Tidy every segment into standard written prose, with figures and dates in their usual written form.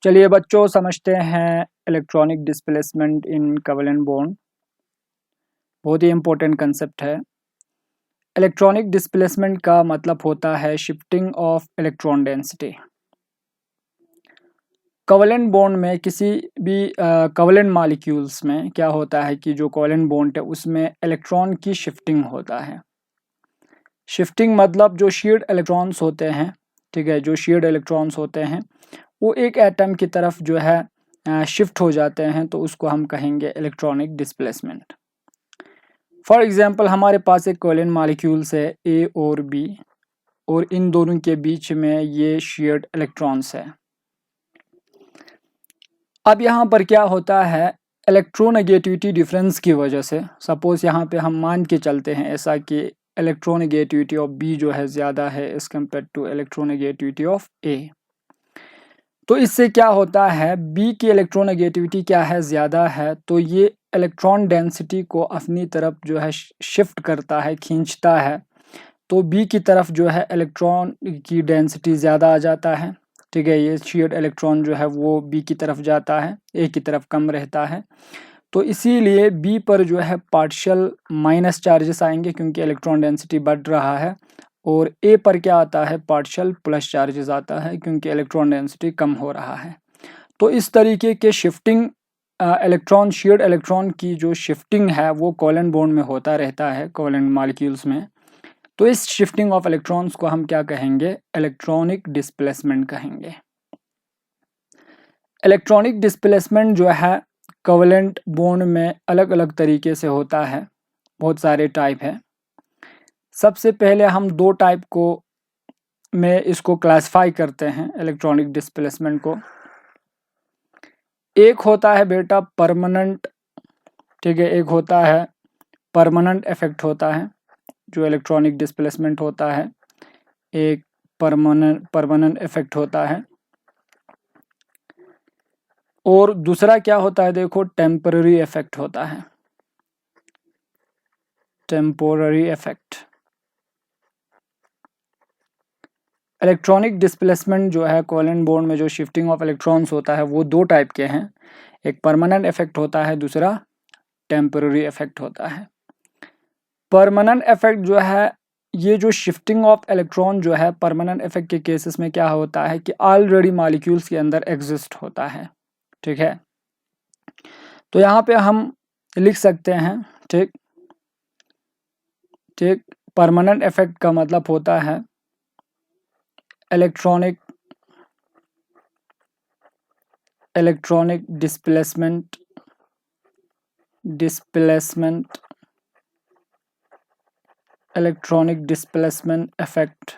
चलिए बच्चों, समझते हैं electronic displacement in covalent bond. बहुत ही इम्पोर्टेंट कंसेप्ट है। इलेक्ट्रॉनिक डिस्प्लेसमेंट का मतलब होता है shifting of electron density. Covalent bond में किसी भी कोवेलेंट मॉलिक्यूल्स में क्या होता है कि जो कोवेलेंट बॉन्ड है उसमें इलेक्ट्रॉन की शिफ्टिंग होता है। शिफ्टिंग मतलब जो शेयर्ड इलेक्ट्रॉन्स होते हैं, ठीक है, जो शेयर्ड इलेक्ट्रॉन्स होते हैं वो एक एटम की तरफ जो है शिफ्ट हो जाते हैं, तो उसको हम कहेंगे इलेक्ट्रॉनिक डिस्प्लेसमेंट। फॉर एग्जांपल हमारे पास एक कोवेलेंट मॉलिक्यूल्स है ए और बी, और इन दोनों के बीच में ये शेयर्ड इलेक्ट्रॉन्स है। अब यहाँ पर क्या होता है, इलेक्ट्रोनेगेटिविटी डिफरेंस की वजह से सपोज यहाँ पे हम मान के चलते हैं ऐसा कि इलेक्ट्रोनेगेटिविटी ऑफ बी जो है ज़्यादा है as compare to electronegativity of A. तो इससे क्या होता है, बी की इलेक्ट्रोनेगेटिविटी क्या है, ज़्यादा है, तो ये इलेक्ट्रॉन डेंसिटी को अपनी तरफ जो है शिफ्ट करता है, खींचता है। तो बी की तरफ जो है इलेक्ट्रॉन की डेंसिटी ज़्यादा आ जाता है, ठीक है। ये शेयर्ड इलेक्ट्रॉन जो है वो बी की तरफ जाता है, ए की तरफ कम रहता है। तो इसीलिए बी पर जो है पार्शियल माइनस चार्जेस आएंगे क्योंकि इलेक्ट्रॉन डेंसिटी बढ़ रहा है, और ए पर क्या आता है, पार्शियल प्लस चार्जेस आता है क्योंकि इलेक्ट्रॉन डेंसिटी कम हो रहा है। तो इस तरीके के शिफ्टिंग इलेक्ट्रॉन, शेयर्ड इलेक्ट्रॉन की जो शिफ्टिंग है वो कोवेलेंट बॉन्ड में होता रहता है कोवेलेंट मॉलिक्यूल्स में। तो इस शिफ्टिंग ऑफ इलेक्ट्रॉन्स को हम क्या कहेंगे, इलेक्ट्रॉनिक डिस्प्लेसमेंट कहेंगे। इलेक्ट्रॉनिक डिस्प्लेसमेंट जो है कोवेलेंट बॉन्ड में अलग अलग तरीके से होता है, बहुत सारे टाइप है। सबसे पहले हम दो टाइप को में इसको क्लासिफाई करते हैं इलेक्ट्रॉनिक डिस्प्लेसमेंट को। एक होता है बेटा परमानेंट, ठीक है, एक होता है परमानेंट इफेक्ट होता है जो इलेक्ट्रॉनिक डिस्प्लेसमेंट होता है, एक परमानेंट इफेक्ट होता है। और दूसरा क्या होता है, देखो टेम्पररी इफेक्ट होता है, टेम्पोररी इफेक्ट। इलेक्ट्रॉनिक डिस्प्लेसमेंट जो है कोवेलेंट बॉन्ड में जो शिफ्टिंग ऑफ इलेक्ट्रॉन्स होता है वो दो टाइप के हैं, एक परमानेंट इफेक्ट होता है, दूसरा टेम्पररी इफेक्ट होता है। परमानेंट इफेक्ट जो है, ये जो शिफ्टिंग ऑफ इलेक्ट्रॉन जो है परमानेंट इफेक्ट के केसेस में क्या होता है कि ऑलरेडी मॉलिक्यूल्स के अंदर एग्जिस्ट होता है, ठीक है। तो यहाँ पे हम लिख सकते हैं, ठीक ठीक, परमानेंट इफेक्ट का मतलब होता है electronic displacement electronic displacement effect,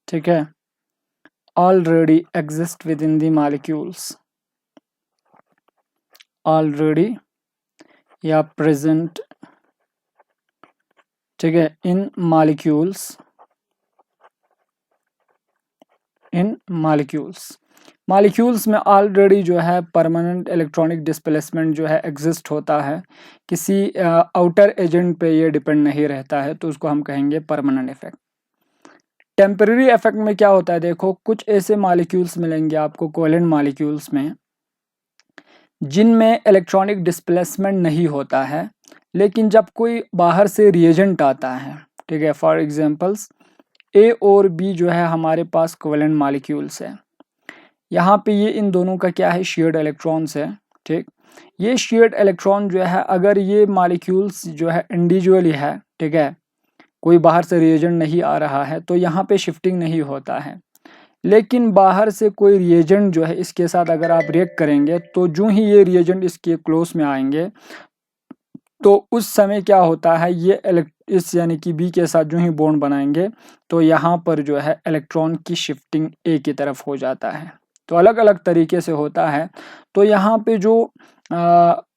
ठीक है, already exist with in the molecules, already या प्रेजेंट, ठीक है, इन मॉलिक्यूल्स, मॉलिक्यूल्स में ऑलरेडी जो है परमानेंट इलेक्ट्रॉनिक डिस्प्लेसमेंट जो है एग्जिस्ट होता है, किसी आउटर एजेंट पे ये डिपेंड नहीं रहता है, तो उसको हम कहेंगे परमानेंट इफेक्ट। टेम्पररी इफेक्ट में क्या होता है, देखो कुछ ऐसे मॉलिक्यूल्स मिलेंगे आपको कोवेलेंट मॉलिक्यूल्स में जिनमें इलेक्ट्रॉनिक डिस्प्लेसमेंट नहीं होता है, लेकिन जब कोई बाहर से रिएजेंट आता है, ठीक है, फॉर एग्जांपल्स ए और बी जो है हमारे पास कोवेलेंट मॉलिक्यूल्स है, यहाँ पे ये इन दोनों का क्या है, शेयर्ड इलेक्ट्रॉन्स है, ठीक। ये शेयर्ड इलेक्ट्रॉन जो है अगर ये मॉलिक्यूल्स जो है इंडिविजुअली है, ठीक है, कोई बाहर से रिएजेंट नहीं आ रहा है, तो यहाँ पे शिफ्टिंग नहीं होता है। लेकिन बाहर से कोई रिएजेंट जो है इसके साथ अगर आप रिएक्ट करेंगे, तो जो ही ये रिएजेंट इसके क्लोज में आएंगे तो उस समय क्या होता है, ये इस यानी कि बी के साथ जो ही बॉन्ड बनाएंगे तो यहाँ पर जो है इलेक्ट्रॉन की शिफ्टिंग ए की तरफ हो जाता है। तो अलग अलग तरीके से होता है। तो यहाँ पे जो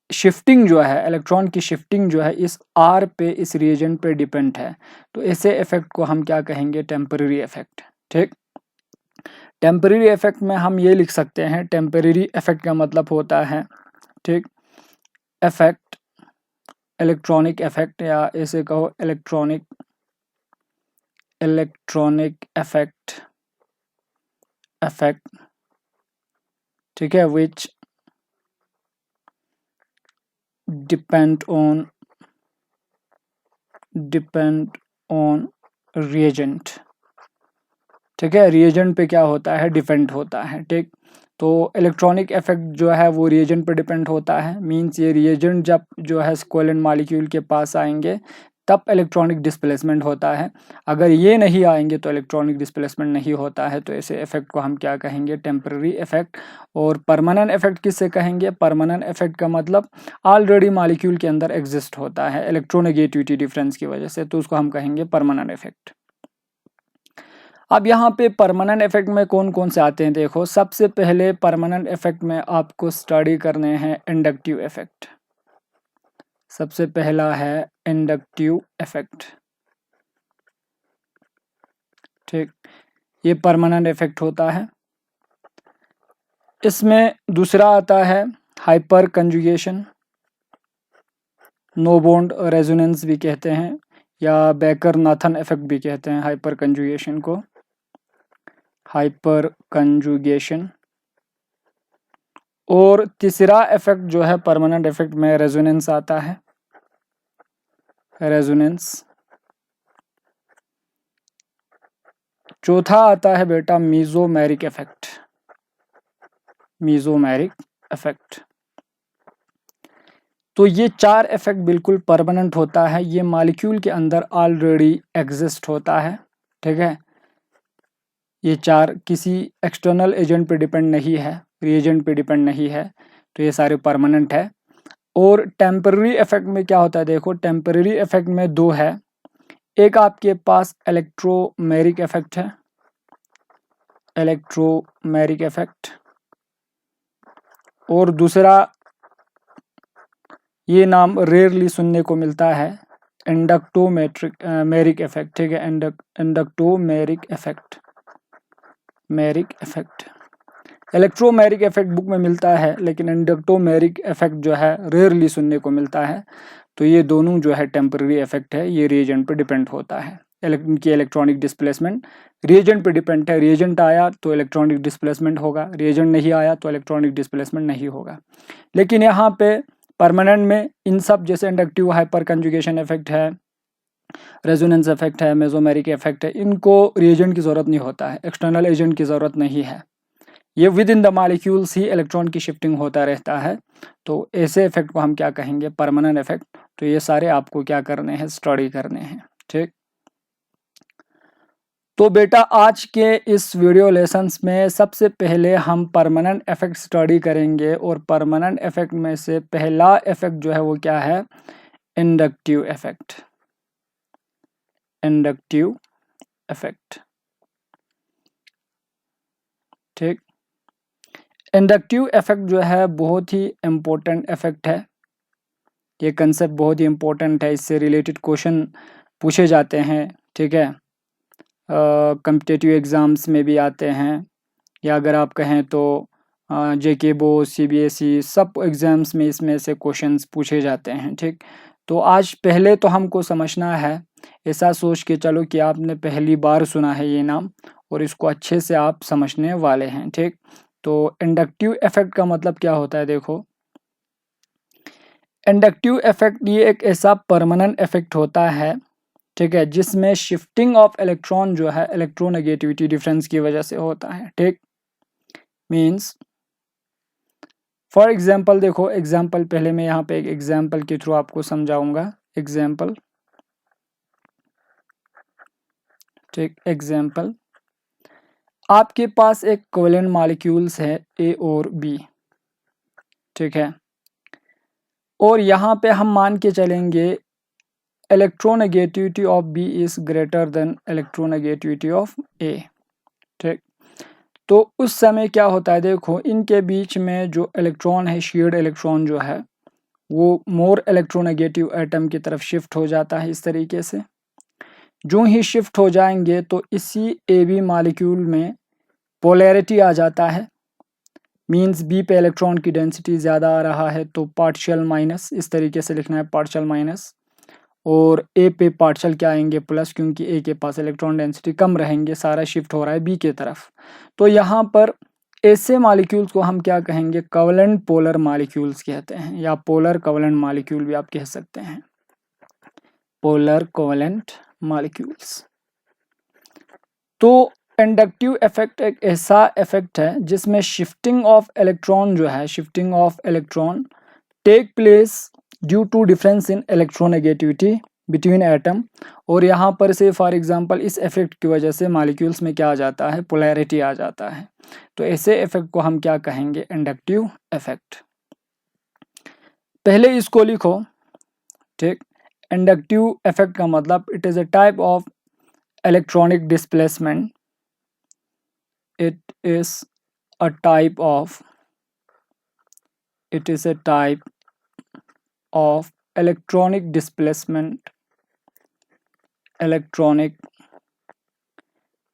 शिफ्टिंग जो है, इलेक्ट्रॉन की शिफ्टिंग जो है इस आर पे, इस रिएजेंट पे डिपेंड है। तो ऐसे इफेक्ट को हम क्या कहेंगे, टेम्पररी इफेक्ट, ठीक। टेम्पररी इफेक्ट में हम ये लिख सकते हैं, टेम्पररी इफेक्ट का मतलब होता है, ठीक, इफेक्ट, इलेक्ट्रॉनिक इफेक्ट, या ऐसे कहो इलेक्ट्रॉनिक इफेक्ट ठीक है, विच डिपेंड ऑन रिएजेंट। ठीक है, रिएजेंट पे क्या होता है, डिपेंड होता है। ठीक, तो इलेक्ट्रॉनिक इफेक्ट जो है वो रिएजेंट पे डिपेंड होता है। मींस ये रिएजेंट जब जो है कोवेलेंट मॉलिक्यूल के पास आएंगे तब इलेक्ट्रॉनिक डिस्प्लेसमेंट होता है। अगर ये नहीं आएंगे तो इलेक्ट्रॉनिक डिस्प्लेसमेंट नहीं होता है। तो ऐसे इफेक्ट को हम क्या कहेंगे, टेम्पररी इफेक्ट। और परमानेंट इफेक्ट किससे कहेंगे, परमानेंट इफेक्ट का मतलब ऑलरेडी मॉलिक्यूल के अंदर एग्जिस्ट होता है इलेक्ट्रोनेगेटिविटी डिफरेंस की वजह से, तो उसको हम कहेंगे परमानेंट इफेक्ट। अब यहाँ पे परमानेंट इफेक्ट में कौन कौन से आते हैं, देखो सबसे पहले परमानेंट इफेक्ट में आपको स्टडी करने हैं इंडक्टिव इफेक्ट। सबसे पहला है इंडक्टिव इफेक्ट। ठीक, ये परमानेंट इफेक्ट होता है। इसमें दूसरा आता है hyper conjugation, no bond resonance भी कहते हैं, या बेकर नाथन इफेक्ट भी कहते हैं हाइपर कंजुगेशन को, हाइपर कंजुगेशन। और तीसरा इफेक्ट जो है परमानेंट इफेक्ट में रेजोनेंस आता है, रेजोनेंस। चौथा आता है बेटा मीजोमेरिक इफेक्ट, मीजोमेरिक इफेक्ट। तो ये चार इफेक्ट बिल्कुल परमानेंट होता है, ये मॉलिक्यूल के अंदर ऑलरेडी एग्जिस्ट होता है। ठीक है, ये चार किसी एक्सटर्नल एजेंट पे डिपेंड नहीं है, रिएजेंट पे डिपेंड नहीं है, तो ये सारे परमानेंट है। और टेम्पररी इफेक्ट में क्या होता है, देखो टेम्पररी इफेक्ट में दो है। एक आपके पास इलेक्ट्रोमेरिक इफेक्ट है, इलेक्ट्रोमेरिक इफेक्ट। और दूसरा, ये नाम रेयरली सुनने को मिलता है, इंडक्टोमेट्रिक मेरिक इफेक्ट। ठीक है, inductomeric effect, मेरिक effect. Electromeric effect book में मिलता है, लेकिन इंडक्टोमेरिक इफेक्ट जो है रेयरली सुनने को मिलता है। तो ये दोनों जो है टेम्पररी इफेक्ट है, ये रिएजेंट पे डिपेंड होता है। इनकी इलेक्ट्रॉनिक डिस्प्लेसमेंट रिएजेंट पे डिपेंड है, रिएजेंट आया तो इलेक्ट्रॉनिक डिस्प्लेसमेंट होगा, रिएजेंट नहीं आया तो इलेक्ट्रॉनिक डिस्प्लेसमेंट नहीं होगा। लेकिन यहाँ पे परमानेंट में इन सब जैसे इंडक्टिव हाइपर कंजुगेशन इफेक्ट है, रेजोनेंस इफेक्ट है, मेसोमेरिक इफेक्ट है, इनको रिएजेंट की जरूरत नहीं होता है, एक्सटर्नल एजेंट की जरूरत नहीं है। ये with in the molecules he electron की शिफ्टिंग होता रहता है। तो ऐसे इफेक्ट को हम क्या कहेंगे, परमानेंट इफेक्ट। तो ये सारे आपको क्या करने हैं, स्टडी करने हैं। ठीक, तो बेटा आज के इस वीडियो लेसन्स में सबसे पहले हम परमानेंट इफेक्ट स्टडी करेंगे। और परमानेंट इफेक्ट में से पहला इफेक्ट जो है वो क्या है, इंडक्टिव इफेक्ट, इंडक्टिव इफेक्ट। ठीक, इंडक्टिव इफेक्ट जो है बहुत ही इम्पोर्टेंट इफेक्ट है, ये कंसेप्ट बहुत ही इम्पोर्टेंट है, इससे रिलेटेड क्वेश्चन पूछे जाते हैं। ठीक है, कम्पिटिटिव एग्ज़ाम्स में भी आते हैं, या अगर आप कहें तो जेके बोर्ड, सीबीएसई सब एग्ज़ाम्स में इसमें से क्वेश्चंस पूछे जाते हैं। ठीक, तो आज पहले तो हमको समझना है, ऐसा सोच के चलो कि आपने पहली बार सुना है ये नाम और इसको अच्छे से आप समझने वाले हैं। ठीक, तो इंडक्टिव इफेक्ट का मतलब क्या होता है, देखो इंडक्टिव इफेक्ट ये एक ऐसा परमानेंट इफेक्ट होता है, ठीक है, जिसमें शिफ्टिंग ऑफ इलेक्ट्रॉन जो है इलेक्ट्रोनेगेटिविटी डिफरेंस की वजह से होता है। ठीक, मींस फॉर एग्जांपल, देखो एग्जांपल पहले मैं यहाँ पे एक एग्जांपल के थ्रू आपको समझाऊंगा। एग्जांपल, ठीक, एग्जांपल, आपके पास एक कोवेलेंट मॉलिक्यूल्स है ए और बी। ठीक है, और यहाँ पे हम मान के चलेंगे electronegativity of B is greater than electronegativity of A. ठीक, तो उस समय क्या होता है, देखो इनके बीच में जो इलेक्ट्रॉन है, शेयर्ड इलेक्ट्रॉन जो है वो मोर इलेक्ट्रोनेगेटिव एटम की तरफ शिफ्ट हो जाता है। इस तरीके से जो ही शिफ्ट हो जाएंगे तो इसी ए बी मॉलिक्यूल में पोलैरिटी आ जाता है। मींस बी पे इलेक्ट्रॉन की डेंसिटी ज़्यादा आ रहा है तो पार्शियल माइनस, इस तरीके से लिखना है, पार्शियल माइनस। और ए पे पार्शियल क्या आएंगे, प्लस, क्योंकि ए के पास इलेक्ट्रॉन डेंसिटी कम रहेंगे, सारा शिफ्ट हो रहा है बी के तरफ। तो यहाँ पर ऐसे मॉलिक्यूल्स को हम क्या कहेंगे, कोवेलेंट पोलर मॉलिक्यूल्स कहते हैं, या पोलर कोवेलेंट मॉलिक्यूल भी आप कह सकते हैं, पोलर कोवेलेंट मॉलिक्यूल्स। तो इंडक्टिव इफेक्ट एक ऐसा इफेक्ट है जिसमें शिफ्टिंग ऑफ इलेक्ट्रॉन जो है, shifting of electron take place due to difference in electronegativity between atom. और यहाँ पर से फॉर एग्जांपल इस इफेक्ट की वजह से मॉलिक्यूल्स में क्या आ जाता है, पोलैरिटी आ जाता है। तो ऐसे इफेक्ट को हम क्या कहेंगे, इंडक्टिव इफेक्ट। पहले इसको लिखो, ठीक। इंडक्टिव इफेक्ट का मतलब it is a type of electronic displacement, it is a type of electronic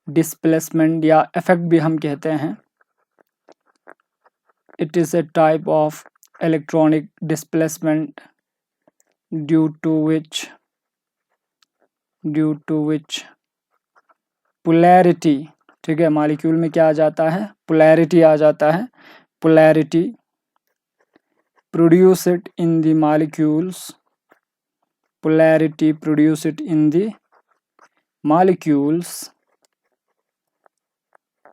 displacement या इफेक्ट भी हम कहते हैं। it is a type of electronic displacement due to which polarity, ठीक है, मॉलिक्यूल में क्या आ जाता है, पोलैरिटी आ जाता है, polarity produce it in the molecules, polarity produce it in the molecules,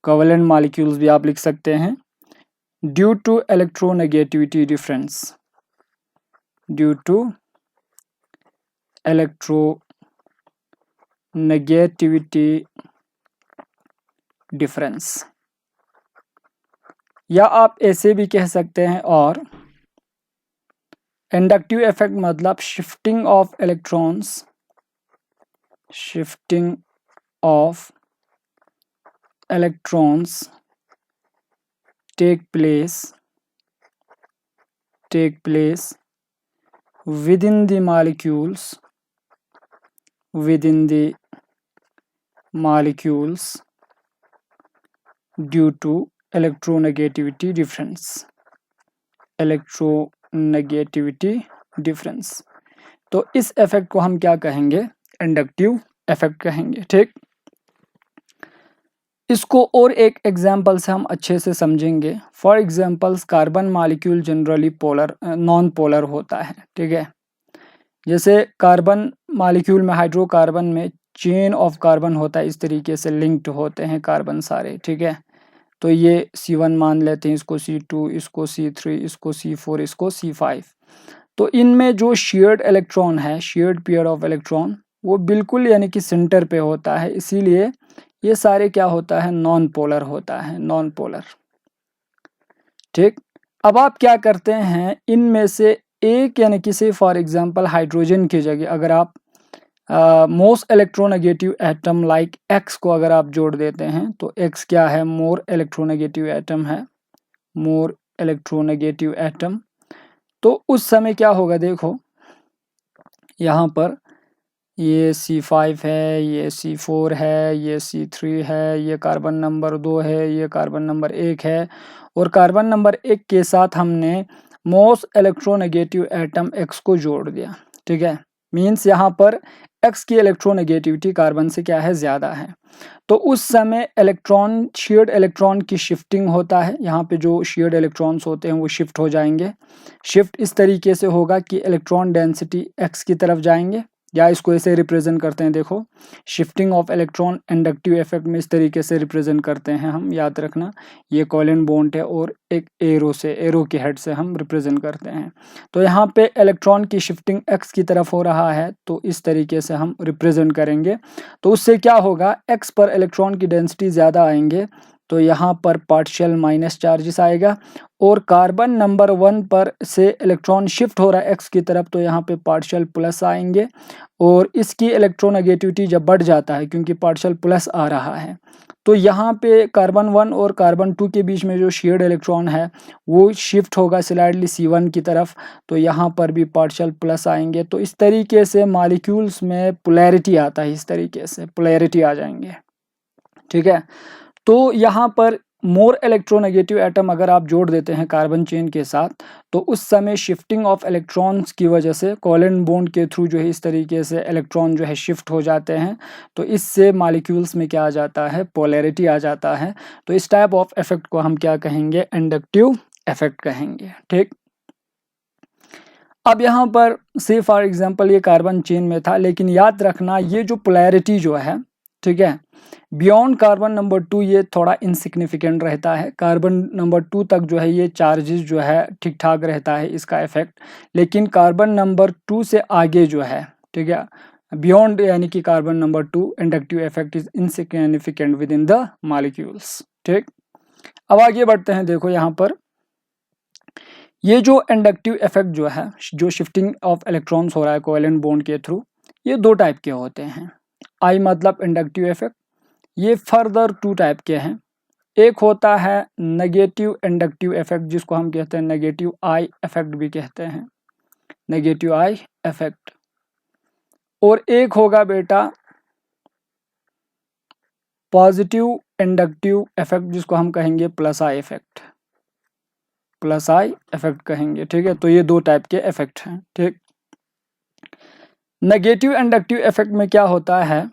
covalent molecules भी आप लिख सकते हैं, due to electronegativity difference, due to electronegativity difference, या आप ऐसे भी कह सकते हैं। और इंडक्टिव इफेक्ट मतलब shifting of electrons, shifting of electrons take place within the molecules due to electronegativity difference। तो इस इफेक्ट को हम क्या कहेंगे, इंडक्टिव इफेक्ट कहेंगे, ठीक। इसको और एक एग्जाम्पल से हम अच्छे से समझेंगे। For examples carbon molecule generally non polar होता है, ठीक है। जैसे कार्बन मॉलिक्यूल में, हाइड्रोकार्बन में चेन ऑफ कार्बन होता है, इस तरीके से लिंक्ड होते हैं कार्बन सारे, ठीक है। तो ये C1 मान लेते हैं, इसको C2, इसको C3, इसको C4, इसको C5। तो इनमें जो शेयर्ड इलेक्ट्रॉन है, शेयर्ड पेयर ऑफ इलेक्ट्रॉन, वो बिल्कुल यानी कि सेंटर पे होता है, इसीलिए ये सारे क्या होता है, नॉन पोलर होता है, नॉन पोलर, ठीक। अब आप क्या करते हैं, इनमें से एक यानी कि से फॉर एग्जांपल हाइड्रोजन की जगह अगर आप most electronegative atom like X को अगर आप जोड़ देते हैं, तो X क्या है, मोर इलेक्ट्रोनेगेटिव एटम है, मोर इलेक्ट्रोनेगेटिव एटम। तो उस समय क्या होगा, देखो यहाँ पर ये C5 है, ये C4 है, ये C3 है, ये कार्बन नंबर 2 है, ये कार्बन नंबर 1 है, और कार्बन नंबर 1 के साथ हमने मोस्ट इलेक्ट्रोनेगेटिव एटम X को जोड़ दिया, ठीक है। मीन्स यहाँ पर X की इलेक्ट्रोनेगेटिविटी कार्बन से क्या है, ज़्यादा है। तो उस समय इलेक्ट्रॉन, शेयर्ड इलेक्ट्रॉन की शिफ्टिंग होता है, यहाँ पे जो शेयर्ड इलेक्ट्रॉन्स होते हैं वो शिफ्ट हो जाएंगे। शिफ्ट इस तरीके से होगा कि इलेक्ट्रॉन डेंसिटी X की तरफ जाएंगे, या इसको ऐसे रिप्रेजेंट करते हैं, देखो shifting of electron inductive effect में इस तरीके से रिप्रेजेंट करते हैं हम, याद रखना ये कोवेलेंट बॉन्ड है और एक एरो के हेड से हम रिप्रेजेंट करते हैं। तो यहाँ पे इलेक्ट्रॉन की शिफ्टिंग X की तरफ हो रहा है, तो इस तरीके से हम रिप्रेजेंट करेंगे। तो उससे क्या होगा, X पर इलेक्ट्रॉन की डेंसिटी ज़्यादा आएंगे, तो यहाँ पर पार्शियल माइनस चार्जेस आएगा, और कार्बन नंबर 1 पर से इलेक्ट्रॉन शिफ्ट हो रहा है X की तरफ, तो यहाँ पे पार्शियल प्लस आएंगे। और इसकी इलेक्ट्रोनेगेटिविटी जब बढ़ जाता है, क्योंकि पार्शियल प्लस आ रहा है, तो यहाँ पे कार्बन 1 और कार्बन 2 के बीच में जो शेयर्ड इलेक्ट्रॉन है वो शिफ्ट होगा स्लाइडली C1 की तरफ, तो यहाँ पर भी पार्शियल प्लस आएंगे। तो इस तरीके से मॉलिक्यूल्स में पोलैरिटी आता है, इस तरीके से पोलैरिटी आ जाएंगे, ठीक है। तो यहाँ पर मोर इलेक्ट्रोनेगेटिव एटम अगर आप जोड़ देते हैं कार्बन चेन के साथ, तो उस समय शिफ्टिंग ऑफ इलेक्ट्रॉन्स की वजह से कोवेलेंट बॉन्ड के थ्रू जो है इस तरीके से इलेक्ट्रॉन जो है शिफ्ट हो जाते हैं, तो इससे मॉलिक्यूल्स में क्या आ जाता है, पोलैरिटी आ जाता है। तो इस टाइप ऑफ इफेक्ट को हम क्या कहेंगे, इंडक्टिव इफेक्ट कहेंगे। ठीक, अब यहाँ पर से फॉर एग्जांपल ये कार्बन चेन में था, लेकिन याद रखना ये जो पोलैरिटी जो है, ठीक है, बियॉन्ड कार्बन नंबर 2 ये थोड़ा इनसिग्निफिकेंट रहता है। कार्बन नंबर 2 तक जो है ये चार्जेस जो है ठीक ठाक रहता है इसका इफेक्ट, लेकिन कार्बन नंबर 2 से आगे जो है, ठीक है, बियॉन्ड यानी कि carbon number 2 inductive effect is insignificant with in the molecules. ठीक, अब आगे बढ़ते हैं। देखो यहाँ पर ये जो इंडक्टिव इफेक्ट जो है, जो शिफ्टिंग ऑफ इलेक्ट्रॉन्स हो रहा है कोवेलेंट बॉन्ड के थ्रू, ये दो टाइप के होते हैं। आई मतलब इंडक्टिव इफेक्ट, ये फर्दर टू टाइप के हैं। एक होता है नेगेटिव इंडक्टिव इफेक्ट, जिसको हम कहते हैं नेगेटिव आई इफेक्ट भी कहते हैं, नेगेटिव आई इफेक्ट। और एक होगा बेटा पॉजिटिव इंडक्टिव इफेक्ट, जिसको हम कहेंगे plus I effect, plus I effect कहेंगे। ठीक है, तो ये दो टाइप के इफेक्ट हैं। ठीक, नेगेटिव इंडक्टिव इफेक्ट में क्या होता है,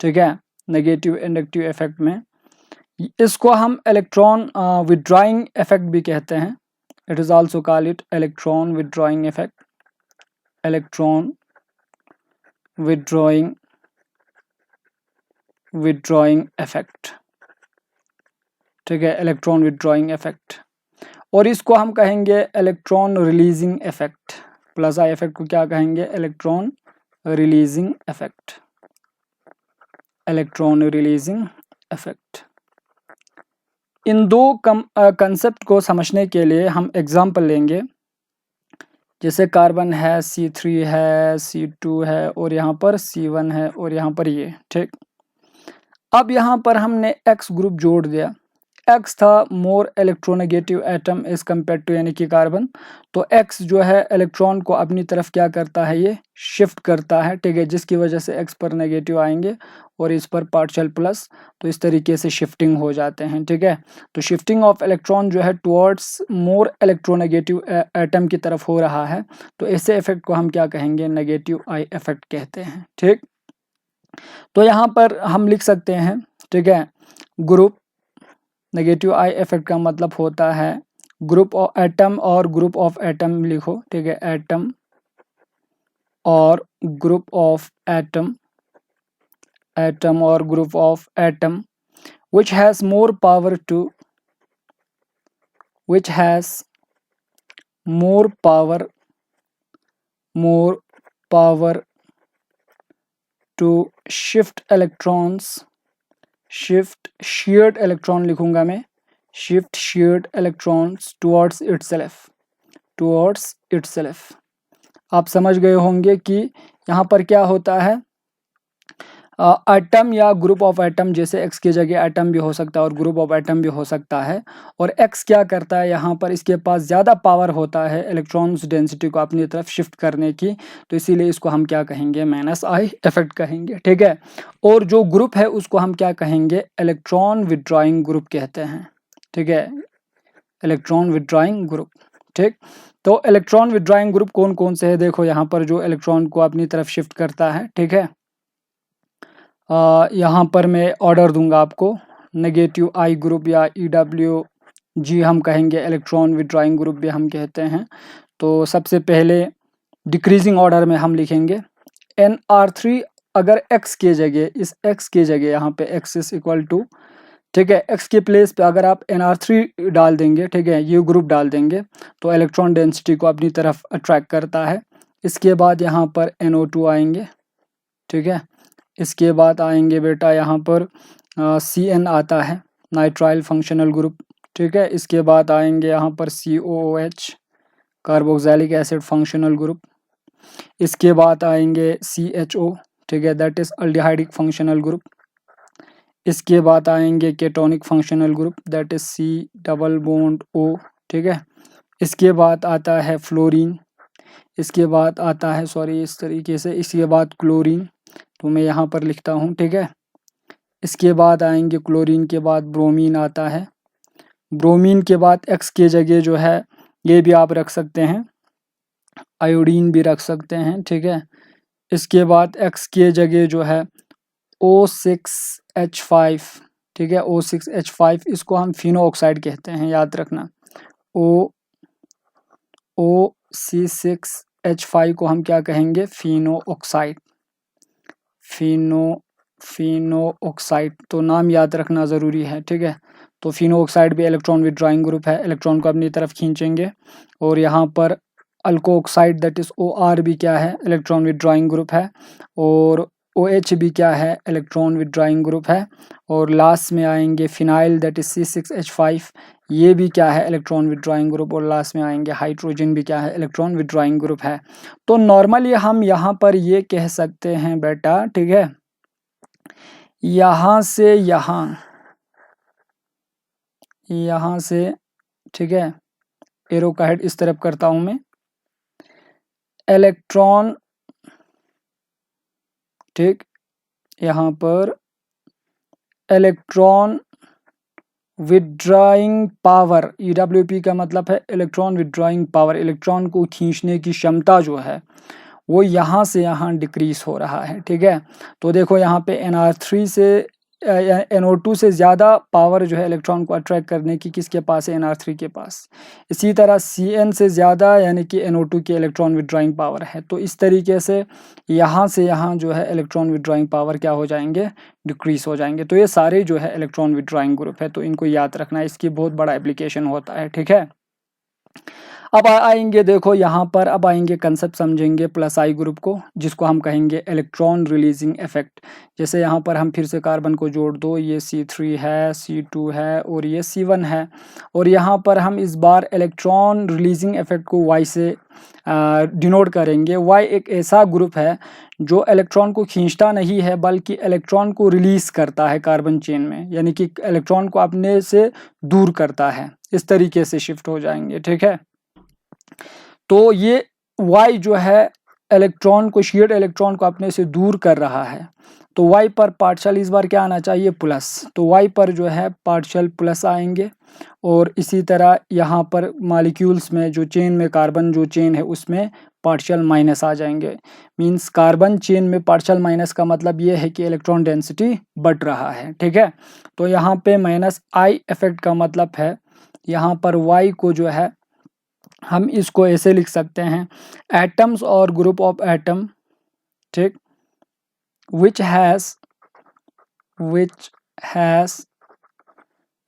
ठीक है, नेगेटिव इंडक्टिव इफेक्ट में इसको हम इलेक्ट्रॉन विड्रॉइंग इफेक्ट भी कहते हैं। It is also called it electron withdrawing effect, electron withdrawing effect. ठीक है, इलेक्ट्रॉन विड्रॉइंग इफेक्ट। और इसको हम कहेंगे electron releasing effect. Plus I effect को क्या कहेंगे, electron releasing effect, electron releasing effect. इन दो कंसेप्ट को समझने के लिए हम एग्जांपल लेंगे। जैसे कार्बन है, C3 है, C2 है, और यहाँ पर C1 है, और यहाँ पर ये। ठीक, अब यहाँ पर हमने X ग्रुप जोड़ दिया। X था more electronegative atom as compare to यानी कि कार्बन, तो X जो है इलेक्ट्रॉन को अपनी तरफ क्या करता है, ये शिफ्ट करता है। ठीक है, जिसकी वजह से X पर नेगेटिव आएंगे और इस पर पार्शियल प्लस, तो इस तरीके से शिफ्टिंग हो जाते हैं। ठीक है, तो शिफ्टिंग ऑफ इलेक्ट्रॉन जो है टुवर्ड्स मोर इलेक्ट्रोनेगेटिव एटम की तरफ हो रहा है, तो ऐसे इफेक्ट को हम क्या कहेंगे, नेगेटिव आई इफेक्ट कहते हैं। ठीक, तो यहाँ पर हम लिख सकते हैं, ठीक है, ग्रुप, नेगेटिव आई इफेक्ट का मतलब होता है ग्रुप ऑफ एटम और ग्रुप ऑफ एटम लिखो। ठीक है, एटम और ग्रुप ऑफ एटम, एटम और group of atom which has more power to, which has more power to shift electrons, shift shared electron लिखूंगा मैं, shift shared electrons towards itself। आप समझ गए होंगे कि यहाँ पर क्या होता है, एटम या ग्रुप ऑफ एटम, जैसे एक्स की जगह एटम भी हो सकता है और ग्रुप ऑफ एटम भी हो सकता है, और एक्स क्या करता है, यहाँ पर इसके पास ज़्यादा पावर होता है इलेक्ट्रॉन्स डेंसिटी को अपनी तरफ शिफ्ट करने की, तो इसीलिए इसको हम क्या कहेंगे, माइनस आई इफेक्ट कहेंगे। ठीक है, और जो ग्रुप है उसको हम क्या कहेंगे, इलेक्ट्रॉन विड्रॉइंग ग्रुप कहते हैं। ठीक है, इलेक्ट्रॉन विड्रॉइंग ग्रुप। ठीक, तो इलेक्ट्रॉन विड्रॉइंग ग्रुप कौन कौन से है, देखो यहाँ पर जो इलेक्ट्रॉन को अपनी तरफ शिफ्ट करता है। ठीक है, यहाँ पर मैं ऑर्डर दूंगा आपको, नेगेटिव आई ग्रुप या EWG हम कहेंगे, इलेक्ट्रॉन विड्रॉइंग ग्रुप भी हम कहते हैं। तो सबसे पहले डिक्रीजिंग ऑर्डर में हम लिखेंगे NR3, अगर x के जगह, इस x के जगह यहाँ पे x इज इक्वल टू, ठीक है, x के प्लेस पे अगर आप NR3 डाल देंगे, ठीक है, ये ग्रुप डाल देंगे, तो इलेक्ट्रॉन डेंसिटी को अपनी तरफ अट्रैक्ट करता है। इसके बाद यहाँ पर NO2 आएंगे। ठीक है, इसके बाद आएंगे बेटा यहाँ पर CN आता है, नाइट्राइल फंक्शनल ग्रुप। ठीक है, इसके बाद आएंगे यहाँ पर COOH, carboxylic acid functional group. इसके बाद आएंगे CHO, ठीक है, that is aldehydic functional group. इसके बाद आएंगे ketonic functional group, that is C double bond O। ठीक है, इसके बाद आता है फ्लोरीन, इसके बाद आता है, सॉरी इस तरीके से, इसके बाद क्लोरीन, तो मैं यहाँ पर लिखता हूँ। ठीक है, इसके बाद आएंगे क्लोरीन के बाद ब्रोमीन आता है, ब्रोमीन के बाद X के जगह जो है ये भी आप रख सकते हैं, आयोडीन भी रख सकते हैं, ठीक है। इसके बाद X के जगह जो है O6H5, ठीक है, O6H5 इसको हम फिनो ऑक्साइड कहते हैं, याद रखना। OC6H5 को हम क्या कहेंगे, फिनो ऑक्साइड, फिनो ऑक्साइड, तो नाम याद रखना ज़रूरी है, ठीक है। तो फिनो ऑक्साइड भी इलेक्ट्रॉन विड्रॉइंग ग्रुप है, इलेक्ट्रॉन को अपनी तरफ खींचेंगे। और यहाँ पर अल्को ऑक्साइड दैट इज़ OR भी क्या है, इलेक्ट्रॉन विड्रॉइंग ग्रुप है। और OH भी क्या है, इलेक्ट्रॉन विड्रॉइंग ग्रुप है। और लास्ट में आएंगे फिनाइल दैट इज़ C6H5, ये भी क्या है, इलेक्ट्रॉन विड्रॉइंग ग्रुप। और लास्ट में आएंगे हाइड्रोजन भी क्या है, इलेक्ट्रॉन विड्रॉइंग ग्रुप है। तो नॉर्मली हम यहाँ पर ये कह सकते हैं बेटा, ठीक है, यहाँ से यहाँ से, ठीक है, एरो का हेड इस तरफ करता हूं मैं, इलेक्ट्रॉन, ठीक, यहाँ पर इलेक्ट्रॉन विड्रॉइंग पावर, EWP का मतलब है इलेक्ट्रॉन विड्रॉइंग पावर, इलेक्ट्रॉन को खींचने की क्षमता जो है वो यहाँ से यहाँ डिक्रीज हो रहा है, ठीक है। तो देखो यहाँ पे NR3 से NO2 से ज़्यादा पावर जो है इलेक्ट्रॉन को अट्रैक्ट करने की किसके पास है, NR3 के पास। इसी तरह CN से ज़्यादा यानी कि NO2 की इलेक्ट्रॉन विड्रॉइंग पावर है। तो इस तरीके से यहाँ जो है इलेक्ट्रॉन विड्रॉइंग पावर क्या हो जाएंगे, डिक्रीज हो जाएंगे। तो ये सारे जो है इलेक्ट्रॉन विड्रॉइंग ग्रुप है, तो इनको याद रखना, इसकी बहुत बड़ा एप्लीकेशन होता है, ठीक है। अब आएंगे, देखो यहाँ पर अब आएंगे कंसेप्ट समझेंगे प्लस आई ग्रुप को, जिसको हम कहेंगे इलेक्ट्रॉन रिलीजिंग इफेक्ट। जैसे यहाँ पर हम फिर से कार्बन को जोड़ दो, ये C3 है, C2 है और ये C1 है। और यहाँ पर हम इस बार इलेक्ट्रॉन रिलीजिंग इफेक्ट को Y से डिनोट करेंगे। Y एक ऐसा ग्रुप है जो इलेक्ट्रॉन को खींचता नहीं है बल्कि इलेक्ट्रॉन को रिलीज करता है कार्बन चेन में, यानी कि इलेक्ट्रॉन को अपने से दूर करता है। इस तरीके से शिफ्ट हो जाएंगे, ठीक है। तो ये Y जो है इलेक्ट्रॉन को, शेयर्ड इलेक्ट्रॉन को अपने से दूर कर रहा है। तो Y पर पार्शियल इस बार क्या आना चाहिए, प्लस। तो Y पर जो है पार्शियल प्लस आएंगे। और इसी तरह यहाँ पर मॉलिक्यूल्स में जो चेन में कार्बन जो चेन है उसमें पार्शियल माइनस आ जाएंगे। मींस कार्बन चेन में पार्शियल माइनस का मतलब ये है कि इलेक्ट्रॉन डेंसिटी बढ़ रहा है, ठीक है। तो यहाँ पे -I इफेक्ट का मतलब है, यहाँ पर Y को जो है हम इसको ऐसे लिख सकते हैं, एटम्स और ग्रुप ऑफ एटम, ठीक, विच हैज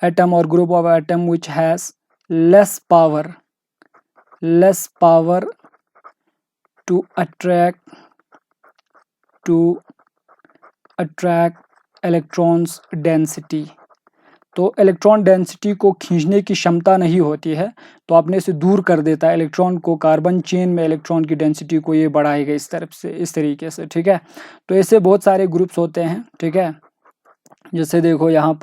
एटम और group of atom which has less power to attract electrons density. तो इलेक्ट्रॉन डेंसिटी को खींचने की क्षमता नहीं होती है, तो अपने से दूर कर देता है इलेक्ट्रॉन को। कार्बन चेन में इलेक्ट्रॉन की डेंसिटी को ये बढ़ाएगा इस तरफ से, इस तरीके से, ठीक है। तो ऐसे बहुत सारे ग्रुप्स होते हैं, ठीक है। जैसे देखो यहाँ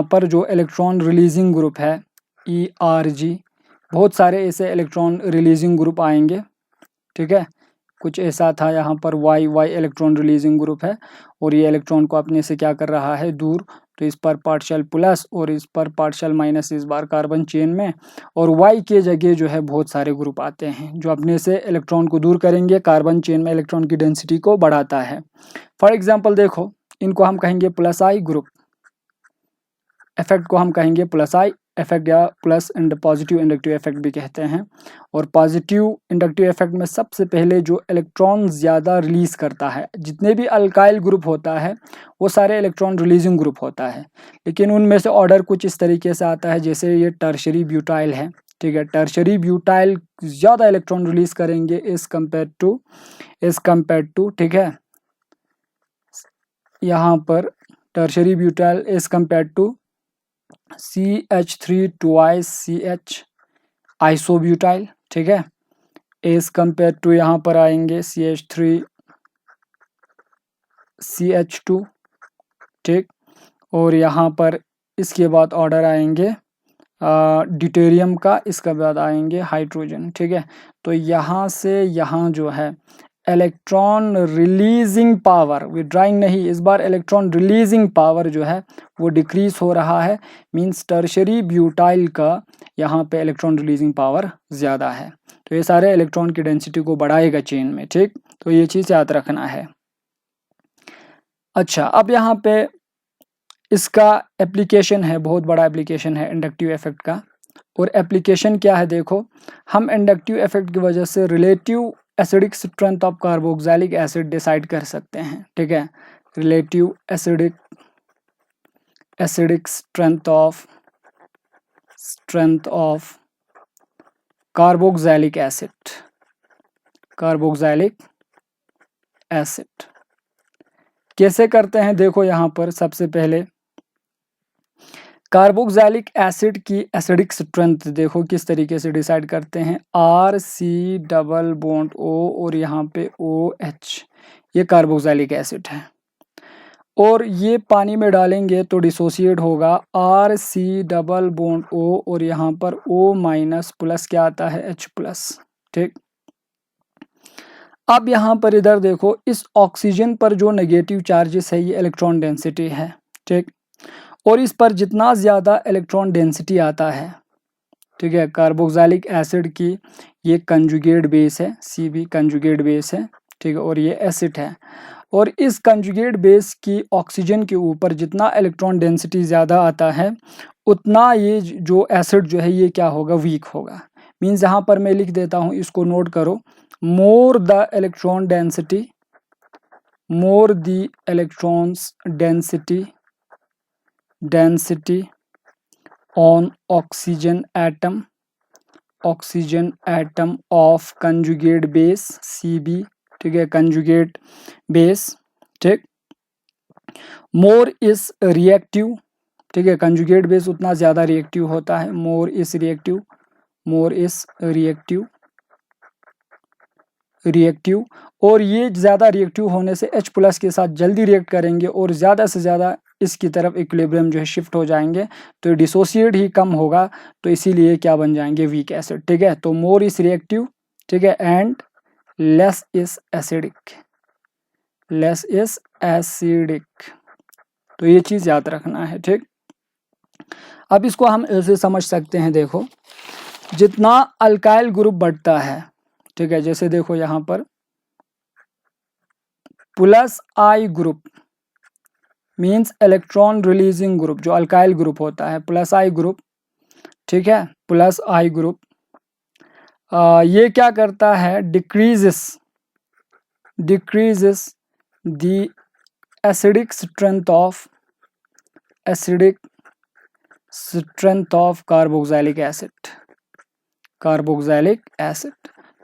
पर जो इलेक्ट्रॉन रिलीजिंग ग्रुप है ERG, बहुत सारे ऐसे इलेक्ट्रॉन रिलीजिंग ग्रुप आएंगे, ठीक है। कुछ ऐसा था यहाँ पर Y इलेक्ट्रॉन रिलीजिंग ग्रुप है और ये इलेक्ट्रॉन को अपने से क्या कर रहा है, दूर। तो इस पर पार्शियल प्लस और इस पर पार्शियल माइनस इस बार कार्बन चेन में। और Y के जगह जो है बहुत सारे ग्रुप आते हैं जो अपने से इलेक्ट्रॉन को दूर करेंगे, कार्बन चेन में इलेक्ट्रॉन की डेंसिटी को बढ़ाता है। फॉर एग्जाम्पल देखो, इनको हम कहेंगे प्लस आई ग्रुप, इफेक्ट को हम कहेंगे प्लस आई इफेक्ट या plus and positive inductive effect भी कहते हैं। और पॉजिटिव इंडक्टिव इफेक्ट में सबसे पहले जो इलेक्ट्रॉन ज़्यादा रिलीज करता है, जितने भी अल्काइल ग्रुप होता है वो सारे इलेक्ट्रॉन रिलीजिंग ग्रुप होता है, लेकिन उनमें से ऑर्डर कुछ इस तरीके से आता है। जैसे ये टर्शरी ब्यूटाइल है, ठीक है, टर्शरी ब्यूटाइल ज़्यादा इलेक्ट्रॉन रिलीज करेंगे एज कम्पेयर टू, ठीक है, यहाँ पर tertiary butyl as compare to CH3 twice CH isobutyl, ठीक है, एज कम्पेयर टू यहाँ पर आएंगे CH3 CH2, ठीक। और यहाँ पर इसके बाद ऑर्डर आएंगे ड्यूटेरियम का, इसके बाद आएंगे हाइड्रोजन, ठीक है। तो यहाँ से यहाँ जो है इलेक्ट्रॉन रिलीजिंग पावर, विड्राइंग नहीं, इस बार इलेक्ट्रॉन रिलीजिंग पावर जो है वो डिक्रीज हो रहा है। मींस टर्शरी ब्यूटाइल का यहाँ पे इलेक्ट्रॉन रिलीजिंग पावर ज़्यादा है, तो ये सारे इलेक्ट्रॉन की डेंसिटी को बढ़ाएगा चेन में, ठीक। तो ये चीज़ याद रखना है। अच्छा, अब यहाँ पे इसका एप्लीकेशन है, बहुत बड़ा एप्लीकेशन है इंडक्टिव इफेक्ट का। और एप्लीकेशन क्या है देखो, हम इंडक्टिव इफेक्ट की वजह से relative acidic strength of carboxylic acid decide कर सकते हैं, ठीक है। Relative acidic strength of carboxylic acid कैसे करते हैं देखो, यहाँ पर सबसे पहले कार्बोक्सिलिक एसिड की एसिडिक स्ट्रेंथ देखो किस तरीके से डिसाइड करते हैं। RC डबल बॉन्ड O और यहाँ पे OH, ये कार्बोक्सिलिक एसिड है। और ये पानी में डालेंगे तो डिसोसिएट होगा, RC डबल बॉन्ड O और यहाँ पर O माइनस प्लस क्या आता है, H प्लस, ठीक। अब यहाँ पर इधर देखो, इस ऑक्सीजन पर जो नेगेटिव चार्जेस है ये इलेक्ट्रॉन डेंसिटी है, ठीक। और इस पर जितना ज़्यादा इलेक्ट्रॉन डेंसिटी आता है, ठीक है, कार्बोक्सिलिक एसिड की ये कंजुगेट बेस है, CB कंजुगेट बेस है, ठीक है, और ये एसिड है। और इस कंजुगेट बेस की ऑक्सीजन के ऊपर जितना इलेक्ट्रॉन डेंसिटी ज़्यादा आता है उतना ये जो एसिड जो है ये क्या होगा, वीक होगा। मीन्स यहाँ पर मैं लिख देता हूँ, इसको नोट करो, more the electron density, more the electrons density on oxygen atom of conjugate base CB, ठीक है, conjugate base, ठीक। more is reactive, ठीक है, conjugate base उतना ज़्यादा रिएक्टिव होता है, more is reactive, और ये ज़्यादा रिएक्टिव होने से H प्लस के साथ जल्दी रिएक्ट करेंगे और ज़्यादा से ज़्यादा इसकी तरफ इक्विलिब्रियम जो है शिफ्ट हो जाएंगे, तो डिसोसिएट ही कम होगा, तो इसीलिए क्या बन जाएंगे, वीक एसिड, ठीक है। तो मोर इज रिएक्टिव, ठीक है, एंड लेस इज एसिडिक, तो ये चीज़ याद रखना है, ठीक। अब इसको हम ऐसे समझ सकते हैं, देखो जितना अल्काइल ग्रुप बढ़ता है, ठीक है, जैसे देखो यहाँ पर plus I group means electron releasing group, जो अल्काइल ग्रुप होता है प्लस I ग्रुप, ठीक है, प्लस I ग्रुप ये क्या करता है, decreases the acidic strength of carboxylic acid.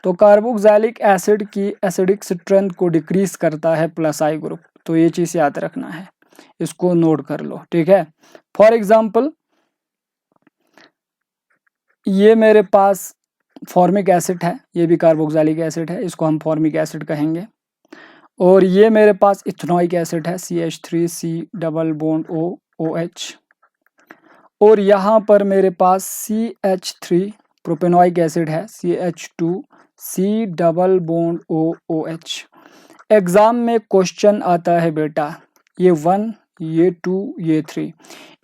तो कार्बोक्सिलिक एसिड की एसिडिक स्ट्रेंथ को डिक्रीज करता है प्लस I ग्रुप, तो ये चीज़ याद रखना है, इसको नोट कर लो, ठीक है। फॉर एग्जाम्पल ये मेरे पास फॉर्मिक एसिड है, ये भी कार्बोक्सिलिक एसिड है, इसको हम फॉर्मिक एसिड कहेंगे। और ये मेरे पास इथेनॉइक एसिड है, CH3C double bond O OH। और यहाँ पर मेरे पास CH3 प्रोपेनोइक एसिड है, CH2C double bond O OH। Exam में क्वेश्चन आता है बेटा, ये 1, ये 2, ये 3,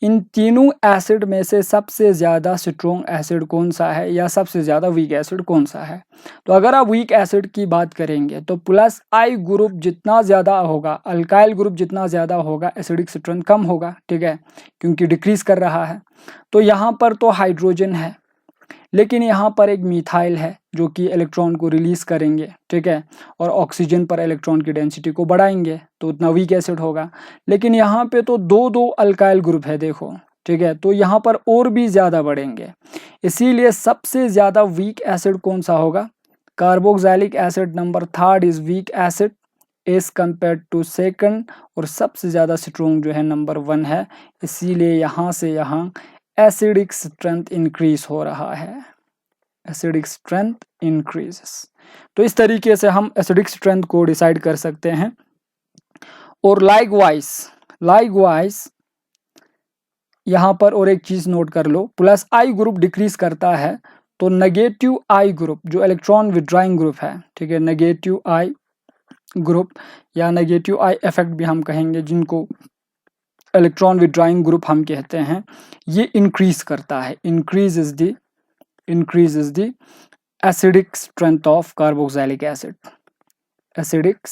इन तीनों एसिड में से सबसे ज़्यादा स्ट्रॉन्ग एसिड कौन सा है या सबसे ज़्यादा वीक एसिड कौन सा है। तो अगर आप वीक एसिड की बात करेंगे तो प्लस I ग्रुप जितना ज़्यादा होगा, अल्काइल ग्रुप जितना ज़्यादा होगा, एसिडिक स्ट्रेंथ कम होगा, ठीक है, क्योंकि डिक्रीज कर रहा है। तो यहाँ पर तो हाइड्रोजन है, लेकिन यहाँ पर एक मिथाइल है जो कि इलेक्ट्रॉन को रिलीज करेंगे, ठीक है, और ऑक्सीजन पर इलेक्ट्रॉन की डेंसिटी को बढ़ाएंगे, तो उतना वीक एसिड होगा। लेकिन यहाँ पे तो दो अल्काइल ग्रुप है देखो, ठीक है, तो यहाँ पर और भी ज़्यादा बढ़ेंगे। इसीलिए सबसे ज़्यादा वीक एसिड कौन सा होगा, carboxylic acid number 3rd is weak acid as compare to second, और सबसे ज़्यादा स्ट्रॉन्ग जो है नंबर 1 है। इसीलिए यहाँ से यहाँ एसिडिक स्ट्रेंथ इंक्रीज हो रहा है, एसिडिक स्ट्रेंथ इंक्रीजेस। तो इस तरीके से हम एसिडिक स्ट्रेंथ को डिसाइड कर सकते हैं। और लाइकवाइज यहाँ पर और एक चीज़ नोट कर लो, प्लस I ग्रुप डिक्रीज करता है तो नेगेटिव I ग्रुप जो इलेक्ट्रॉन विड्राइंग ग्रुप है, ठीक है, नेगेटिव I ग्रुप या नेगेटिव आई इफेक्ट भी हम कहेंगे, जिनको इलेक्ट्रॉन विड्रॉइंग ग्रुप हम कहते हैं, ये इंक्रीज करता है। Increase is the acidic strength of carboxylic acid. Acidic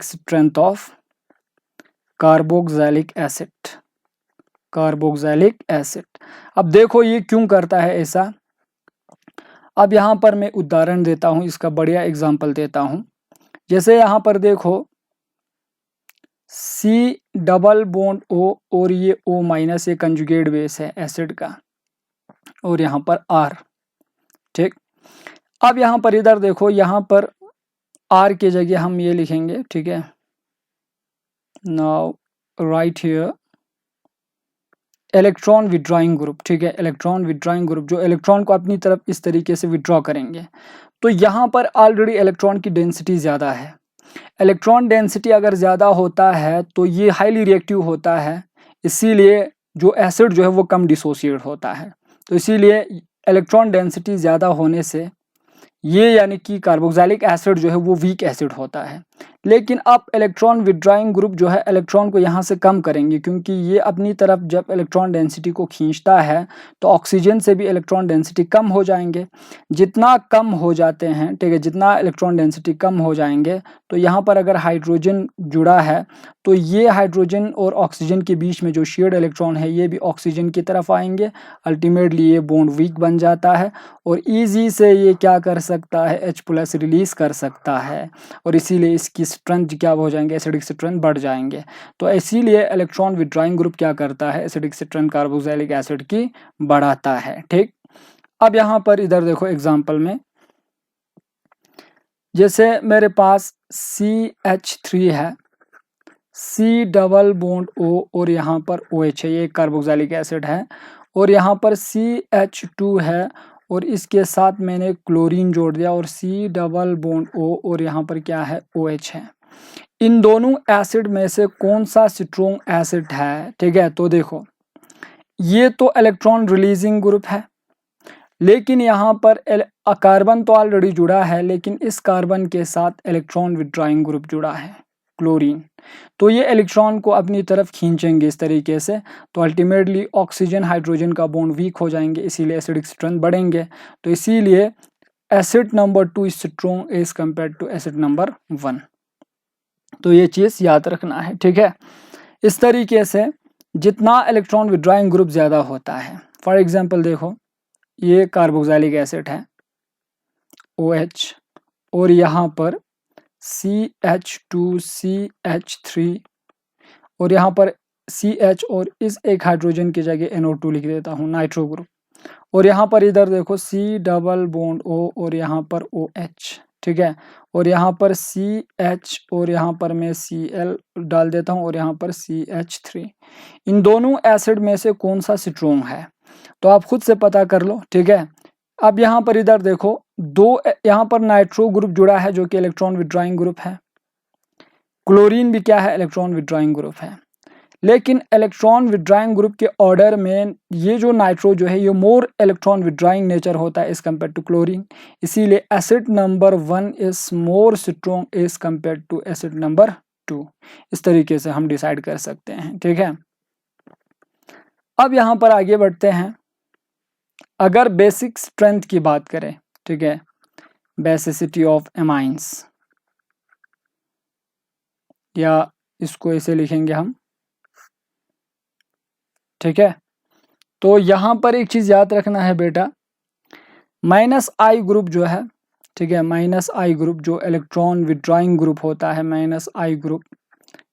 strength of carboxylic acid. अब देखो ये क्यों करता है ऐसा। अब यहाँ पर मैं उदाहरण देता हूँ, इसका बढ़िया एग्जांपल देता हूँ। जैसे यहाँ पर देखो C डबल बॉन्ड O और ये O माइनस, ये कंजुगेट बेस है एसिड का, और यहाँ पर R, ठीक। अब यहाँ पर इधर देखो, यहाँ पर R की जगह हम ये लिखेंगे, ठीक है। Now right here electron withdrawing group, ठीक है। इलेक्ट्रॉन विड्रॉइंग ग्रुप जो इलेक्ट्रॉन को अपनी तरफ इस तरीके से विड्रॉ करेंगे। तो यहाँ पर ऑलरेडी इलेक्ट्रॉन की डेंसिटी ज़्यादा है। इलेक्ट्रॉन डेंसिटी अगर ज़्यादा होता है तो ये हाईली रिएक्टिव होता है, इसीलिए जो एसिड जो है वो कम डिसोसिएट होता है। तो इसीलिए इलेक्ट्रॉन डेंसिटी ज़्यादा होने से ये यानी कि कार्बोक्सिलिक एसिड जो है वो वीक एसिड होता है। लेकिन अब इलेक्ट्रॉन विड्रॉइंग ग्रुप जो है इलेक्ट्रॉन को यहाँ से कम करेंगे, क्योंकि ये अपनी तरफ जब इलेक्ट्रॉन डेंसिटी को खींचता है तो ऑक्सीजन से भी इलेक्ट्रॉन डेंसिटी कम हो जाएंगे। जितना कम हो जाते हैं, ठीक है, जितना इलेक्ट्रॉन डेंसिटी कम हो जाएंगे तो यहाँ पर अगर हाइड्रोजन जुड़ा है तो ये हाइड्रोजन और ऑक्सीजन के बीच में जो शेयर्ड इलेक्ट्रॉन है ये भी ऑक्सीजन की तरफ आएंगे। अल्टीमेटली ये बॉन्ड वीक बन जाता है और ईजी से ये क्या कर सकता है, H+ रिलीज कर सकता है, और इसीलिए इसकी स्ट्रेंथ क्या हो जाएंगे, एसिडिक स्ट्रेंथ बढ़ जाएंगे। तो इसीलिए इलेक्ट्रॉन विड्रॉइंग ग्रुप क्या करता है, एसिडिक स्ट्रेंथ कार्बोक्सिलिक एसिड की बढ़ाता है, ठीक। अब यहाँ पर इधर देखो एग्जाम्पल में, जैसे मेरे पास CH3 है, C डबल बॉन्ड O और यहाँ पर OH है, ये कार्बोक्सिलिक एसिड है, और यहाँ पर CH2 है और इसके साथ मैंने क्लोरीन जोड़ दिया, और C डबल बॉन्ड O और यहाँ पर क्या है, OH है। इन दोनों एसिड में से कौन सा स्ट्रॉन्ग एसिड है, ठीक है। तो देखो ये तो इलेक्ट्रॉन रिलीजिंग ग्रुप है, लेकिन यहाँ पर कार्बन तो ऑलरेडी जुड़ा है, लेकिन इस कार्बन के साथ इलेक्ट्रॉन विड्रॉइंग ग्रुप जुड़ा है, क्लोरीन। तो ये इलेक्ट्रॉन को अपनी तरफ खींचेंगे इस तरीके से, तो अल्टीमेटली ऑक्सीजन हाइड्रोजन का बॉन्ड वीक हो जाएंगे, इसीलिए एसिडिक स्ट्रेंथ बढ़ेंगे। तो इसीलिए acid number 2 is strong as compare to acid number 1। तो ये चीज़ याद रखना है, ठीक है। इस तरीके से जितना इलेक्ट्रॉन विड्रॉइंग ग्रुप ज़्यादा होता है, फॉर एग्जाम्पल देखो ये कार्बोक्सिलिक एसिड है OH, और यहाँ पर CH2 CH3 और यहाँ पर CH, और इस एक हाइड्रोजन की जगह NO2 लिख देता हूँ, नाइट्रो ग्रुप। और यहाँ पर इधर देखो C डबल बॉन्ड O और यहाँ पर OH, ठीक है, और यहाँ पर CH और यहाँ पर मैं Cl डाल देता हूँ, और यहाँ पर CH3। इन दोनों एसिड में से कौन सा स्ट्रॉन्ग है तो आप खुद से पता कर लो, ठीक है। अब यहाँ पर इधर देखो दो, यहाँ पर नाइट्रो ग्रुप जुड़ा है जो कि इलेक्ट्रॉन विड्रॉइंग ग्रुप है, क्लोरीन भी क्या है, इलेक्ट्रॉन विड्रॉइंग ग्रुप है। लेकिन इलेक्ट्रॉन विड्रॉइंग ग्रुप के ऑर्डर में ये जो नाइट्रो जो है ये मोर इलेक्ट्रॉन विड्रॉइंग नेचर होता है एज कम्पेयर टू क्लोरीन, इसीलिए acid number 1 is more strong as compare to acid number 2। इस तरीके से हम डिसाइड कर सकते हैं, ठीक है। अब यहाँ पर आगे बढ़ते हैं। अगर बेसिक स्ट्रेंथ की बात करें, ठीक है, बेसिसिटी ऑफ एमाइंस, या इसको ऐसे लिखेंगे हम, ठीक है। तो यहाँ पर एक चीज याद रखना है बेटा, -I ग्रुप जो है, ठीक है, -I ग्रुप जो इलेक्ट्रॉन विड्रॉइंग ग्रुप होता है, -I ग्रुप,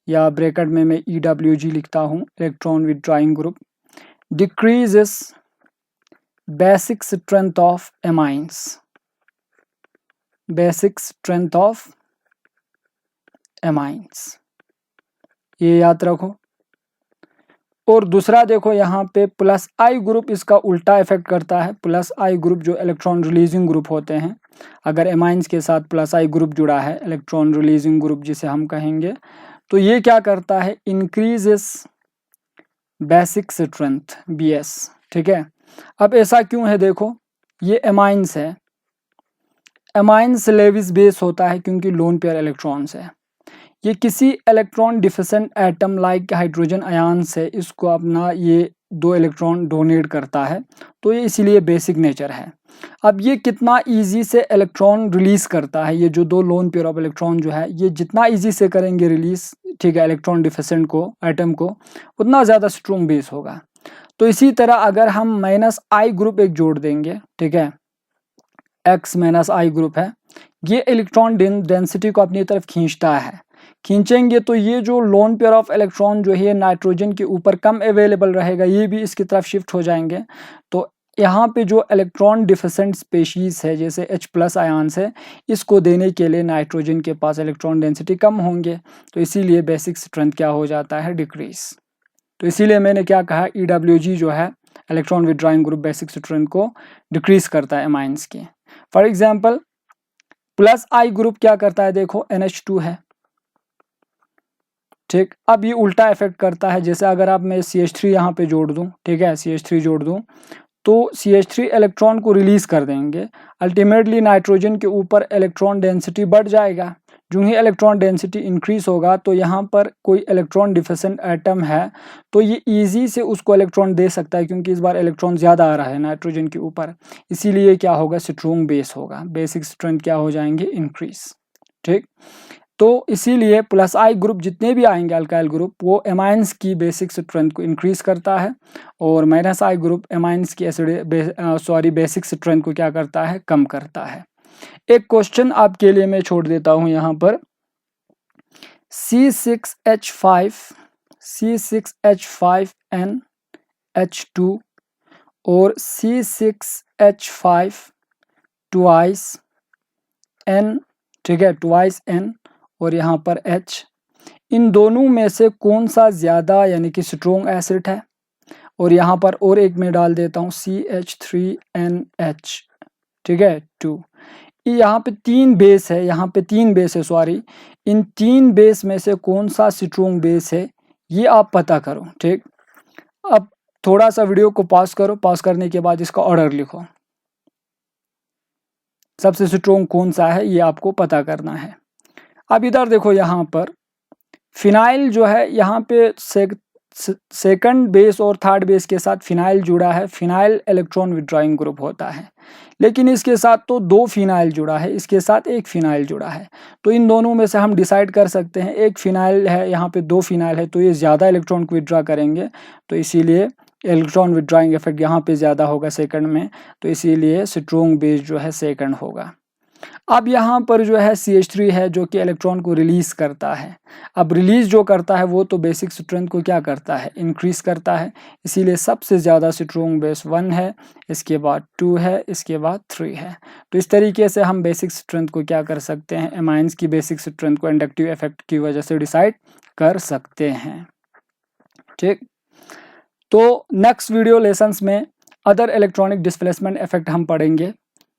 या ब्रैकेट में मैं EWG लिखता हूँ, electron withdrawing group, decreases basic strength of amines, basic strength of amines, ये याद रखो। और दूसरा देखो यहाँ पे +I ग्रुप इसका उल्टा इफेक्ट करता है। +I ग्रुप जो इलेक्ट्रॉन रिलीजिंग ग्रुप होते हैं, अगर एमाइंस के साथ +I ग्रुप जुड़ा है, इलेक्ट्रॉन रिलीजिंग ग्रुप जिसे हम कहेंगे, तो ये क्या करता है, इंक्रीजेस बेसिक स्ट्रेंथ BS, ठीक है। अब ऐसा क्यों है, देखो ये एमाइंस है, एमाइंस लेविस बेस होता है क्योंकि लोन पेयर इलेक्ट्रॉन्स है। ये किसी electron डिफिशेंट atom like hydrogen ion से इसको अपना ये 2 इलेक्ट्रॉन डोनेट करता है, तो ये इसीलिए बेसिक नेचर है। अब ये कितना इजी से इलेक्ट्रॉन रिलीज करता है, ये जो 2 लोन पेयर ऑफ इलेक्ट्रॉन जो है ये जितना इजी से करेंगे रिलीज, ठीक है, इलेक्ट्रॉन डिफिशेंट को एटम को, उतना ज़्यादा स्ट्रॉन्ग बेस होगा। तो इसी तरह अगर हम -I ग्रुप एक जोड़ देंगे, ठीक है, X-I ग्रुप है, ये इलेक्ट्रॉन डेंसिटी को अपनी तरफ खींचता है। खींचेंगे तो ये जो लोन पेयर ऑफ इलेक्ट्रॉन जो है नाइट्रोजन के ऊपर कम अवेलेबल रहेगा, ये भी इसकी तरफ शिफ्ट हो जाएंगे। तो यहाँ पे जो इलेक्ट्रॉन डिफिशेंट स्पेशीज है जैसे H+ आयन्स है, इसको देने के लिए नाइट्रोजन के पास इलेक्ट्रॉन डेंसिटी कम होंगे, तो इसीलिए बेसिक स्ट्रेंथ क्या हो जाता है, डिक्रीज। तो इसीलिए मैंने क्या कहा, EWG जो है electron withdrawing group basic strength को डिक्रीज करता है एमाइंस की। फॉर एग्जाम्पल +I ग्रुप क्या करता है, देखो NH2 है, ठीक। अब ये उल्टा इफेक्ट करता है, जैसे अगर आप मैं CH3 यहाँ पे जोड़ दूँ, ठीक है, CH3 जोड़ दूँ तो CH3 इलेक्ट्रॉन को रिलीज कर देंगे। अल्टीमेटली नाइट्रोजन के ऊपर इलेक्ट्रॉन डेंसिटी बढ़ जाएगा। जो ही इलेक्ट्रॉन डेंसिटी इंक्रीज होगा तो यहाँ पर कोई इलेक्ट्रॉन डिफिशेंट एटम है तो ये इजी से उसको इलेक्ट्रॉन दे सकता है, क्योंकि इस बार इलेक्ट्रॉन ज़्यादा आ रहा है नाइट्रोजन के ऊपर, इसीलिए क्या होगा, स्ट्रॉन्ग बेस होगा, बेसिक स्ट्रेंथ क्या हो जाएंगे, इंक्रीज, ठीक। तो इसीलिए +I ग्रुप जितने भी आएंगे अल्काइल ग्रुप, वो एमाइंस की बेसिक स्ट्रेंथ को इंक्रीज करता है, और -I ग्रुप एमाइंस की बेसिक स्ट्रेंथ को क्या करता है, कम करता है। एक क्वेश्चन आपके लिए मैं छोड़ देता हूं यहाँ पर, C6H5NH2 और C6H5 ट्वाइस N, ठीक है, ट्वाइस N और यहाँ पर H, इन दोनों में से कौन सा ज़्यादा यानी कि स्ट्रॉन्ग एसिड है। और यहाँ पर और एक मैं डाल देता हूँ CH3NH, ठीक है, 2। यहाँ पे 3 बेस है, यहाँ पे 3 बेस है, सॉरी, इन 3 बेस में से कौन सा स्ट्रॉन्ग बेस है ये आप पता करो, ठीक। अब थोड़ा सा वीडियो को पॉज करो, पॉज करने के बाद इसका ऑर्डर लिखो, सबसे स्ट्रॉन्ग कौन सा है ये आपको पता करना है। अब इधर देखो, यहाँ पर फिनाइल जो है, यहाँ पे सेकंड बेस और थर्ड बेस के साथ फिनाइल जुड़ा है, फिनाइल इलेक्ट्रॉन विड्रॉइंग ग्रुप होता है। लेकिन इसके साथ तो 2 फिनाइल जुड़ा है, इसके साथ 1 फिनाइल जुड़ा है, तो इन दोनों में से हम डिसाइड कर सकते हैं, 1 फिनाइल है, यहाँ पे 2 फिनाइल है, तो ये ज़्यादा इलेक्ट्रॉन को विड्रॉ करेंगे, तो इसीलिए इलेक्ट्रॉन विड्रॉइंग इफेक्ट यहाँ पे ज़्यादा होगा सेकंड में, तो इसीलिए स्ट्रॉन्ग बेस जो है सेकंड होगा। अब यहाँ पर जो है CH3 है जो कि इलेक्ट्रॉन को रिलीज करता है। अब रिलीज जो करता है वो तो बेसिक स्ट्रेंथ को क्या करता है, इंक्रीज करता है, इसीलिए सबसे ज़्यादा स्ट्रॉन्ग बेस 1 है, इसके बाद 2 है, इसके बाद 3 है। तो इस तरीके से हम बेसिक स्ट्रेंथ को क्या कर सकते हैं, एमाइंस की बेसिक स्ट्रेंथ को इंडक्टिव इफेक्ट की वजह से डिसाइड कर सकते हैं, ठीक। तो नेक्स्ट वीडियो लेसन्स में अदर इलेक्ट्रॉनिक डिस्प्लेसमेंट इफेक्ट हम पढ़ेंगे।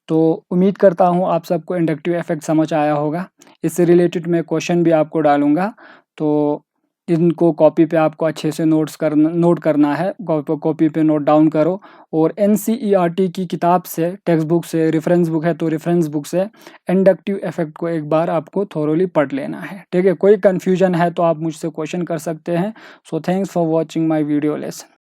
तो उम्मीद करता हूँ आप सबको इंडक्टिव इफेक्ट समझ आया होगा। इससे रिलेटेड मैं क्वेश्चन भी आपको डालूंगा, तो इनको कॉपी पे आपको अच्छे से नोट करना है, कॉपी पे नोट डाउन करो। और NCERT की किताब से, टेक्स्ट बुक से, रेफरेंस बुक है तो रेफरेंस बुक से इंडक्टिव इफेक्ट को एक बार आपको थोरोली पढ़ लेना है, ठीक है। कोई कन्फ्यूजन है तो आप मुझसे क्वेश्चन कर सकते हैं। So thanks for watching my video lesson.